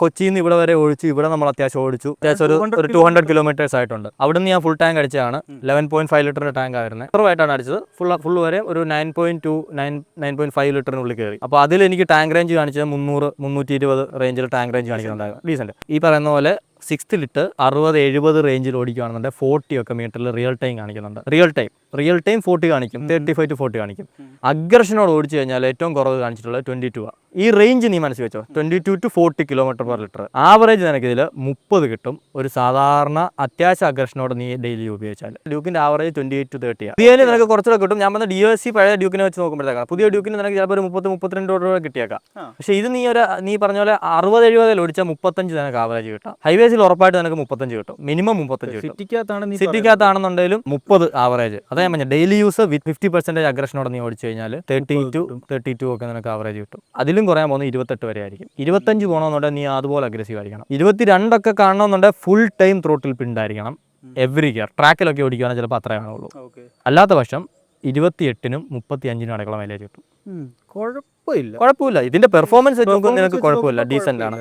കൊച്ചിയിൽ നിന്ന് ഇവിടെ വരെ ഓടിച്ചു. ഇവിടെ നമ്മൾ അത്യാവശ്യം ഓടിച്ചു. അത്യാവശ്യം ഒരു 200 കിലോമീറ്റേഴ്സ് ആയിട്ടുണ്ട്. അവിടെ നിന്ന് ഞാൻ ഫുൾ ടാങ്ക് അടിച്ചതാണ്. 11.5 ലിറ്ററിന്റെ ടാങ്ക് ആയിരുന്നത്. കുറവായിട്ടാണ് അടിച്ചത്. ഫുൾ വരെ ഒരു 9.5 ലിറ്ററിനുള്ളിൽ കയറി. അപ്പോൾ അതിൽ എനിക്ക് ടാങ്ക് റേഞ്ച് കാണിച്ചത് 300-320 റേഞ്ചിൽ ടാങ്ക് റേഞ്ച് കാണിക്കുന്നുണ്ടായിരുന്നു. ഡീസന്റ്. ഈ പറയുന്ന പോലെ 6th ലിറ്റർ 60-70 റേഞ്ചിൽ ഓടിക്കുകയാണെന്നുണ്ട് 40 ഒക്കെ മീറ്ററിൽ റിയൽ ടൈം കാണിക്കുന്നുണ്ട്. റിയൽ ടൈം 40 കാണിക്കും, 35 to 40 കാണിക്കും. അഗ്രഷനോട് ഓടിച്ചു കഴിഞ്ഞാൽ ഏറ്റവും കുറവ് കാണിച്ചിട്ടുള്ളത് 22 ആണ്. ഈ റേഞ്ച് നീ മനസ്സിൽ വെച്ചോ, 22 to 40 km/ലിറ്റർ. ആവറേജ് നിനക്ക് ഇതിൽ 30 കിട്ടും. ഒരു സാധാരണ അത്യാവശ്യ അഗ്രഷനോട് നീ ഡെയിലി ഉപയോഗിച്ചാൽ. ഡ്യൂക്കിന്റെ ആവറേജ് 28 to 30 ആണ്. പുതിയതിന് നിനക്ക് കുറച്ചുകൂടെ കിട്ടും. ഞാൻ പറഞ്ഞ DOSC പഴയ ഡ്യൂക്കിനെ വെച്ച് നോക്കുമ്പോഴത്തേക്കാണ് പുതിയ ഡ്യൂക്കിന് നിനക്ക് ചിലപ്പോൾ ഒരു 30-32 രൂപ കിട്ടിയേക്കാം. പക്ഷേ ഇത് നീ പറഞ്ഞ പോലെ 60-70 ഓടിച്ചാൽ 35 നിനക്ക് ആവറേജ് കിട്ടാം. ഹൈവേസിൽ ഉറപ്പായിട്ട് നിനക്ക് 35 കിട്ടും, മിനിമം 35 കിട്ടും. സിറ്റിക്കകത്താണെന്നുണ്ടെങ്കിലും 30 ആവറേജ്. അതാ ഞാൻ പറഞ്ഞ ഡെയിലി യൂസ് 50% അഗ്രഷനോടെ നീ ഓടിച്ചു കഴിഞ്ഞാൽ 32 ഒക്കെ നിനക്ക് ആവറേജ് കിട്ടും. അതിലും കുറയാൻ പോകുന്നത് 28 വരെ ആയിരിക്കും. 25 പോകണമെന്നുണ്ടെങ്കിൽ നീ അതുപോലെ അഗ്രസീവ് ആയിരിക്കണം. 22 ഒക്കെ കാണണമെന്നുണ്ടെങ്കിൽ ഫുൾ ടൈം ത്രോട്ടിൽ പിണ്ടായിരിക്കണം. എവറി ഗിയർ ട്രാക്കിലൊക്കെ ഓടിക്കുകയാണെങ്കിൽ ചിലപ്പോൾ അത്രേ കാണുള്ളൂ. അല്ലാത്ത പക്ഷം 28-നും 35-നും അടക്കള മൈലേജ് കിട്ടും. കുഴപ്പമില്ല. ഇതിന്റെ പെർഫോമൻസ് വെച്ച് നോക്കുമ്പോൾ നിനക്ക് കുഴപ്പമില്ല, ഡീസന്റ് ആണ്.